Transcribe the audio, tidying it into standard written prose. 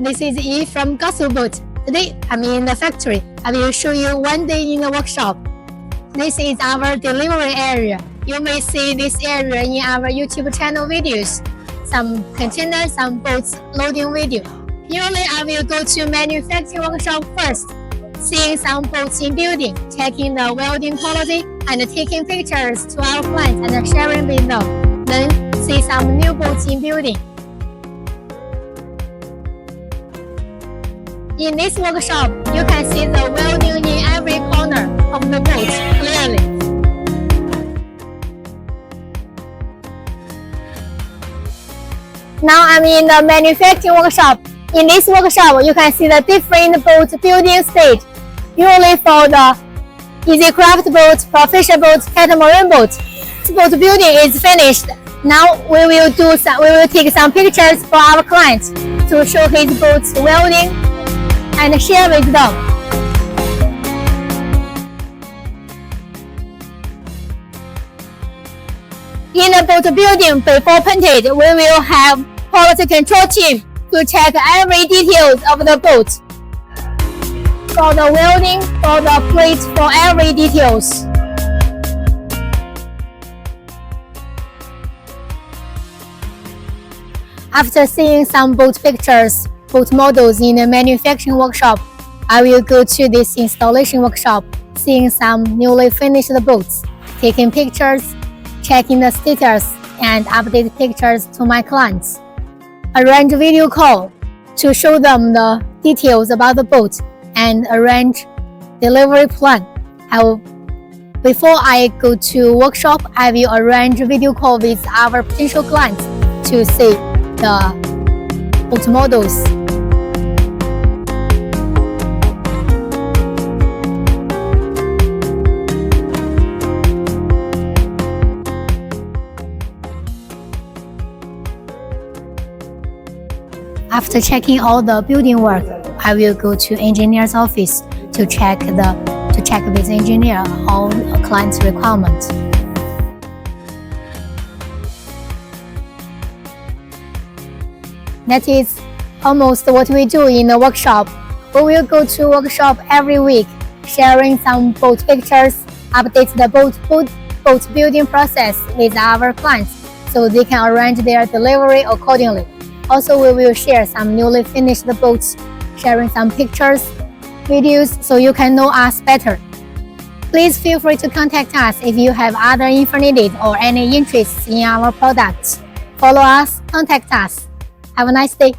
This is E from Gospel Boat. Today, I'm in the factory. I will show you one day in the workshop. This is our delivery area. You may see this area in our YouTube channel videos. Some containers, some boats loading video. Usually, I will go to manufacturing workshop first, seeing some boats in building, checking the welding quality, and taking pictures to our clients and sharing with them. Then, see some new boats in building. In this workshop, you can see the welding in every corner of the boat clearly. Now I'm in the manufacturing workshop. In this workshop, you can see the different boat building stage. Usually for the easy craft boat, professional boat, catamaran boat, this boat building is finished. Now we will take some pictures for our clients to show his boat's welding and share with them. In the boat building before painted, we will have quality control team to check every details of the boat. For the welding, for the plates, for every details. After seeing some boat pictures, boat models in the manufacturing workshop, I will go to this installation workshop, seeing some newly finished boats, taking pictures, checking the status, and update pictures to my clients. Arrange a video call to show them the details about the boat and arrange delivery plan. Before I go to workshop, I will arrange a video call with our potential clients to see the boat models. After checking all the building work, I will go to engineer's office to check with engineer all client's requirements. That is almost what we do in the workshop. We will go to workshop every week, sharing some boat pictures, update the boat building process with our clients so they can arrange their delivery accordingly. Also, we will share some newly finished boats, sharing some pictures, videos, so you can know us better. Please feel free to contact us if you have other info needed or any interests in our products. Follow us, contact us. Have a nice day.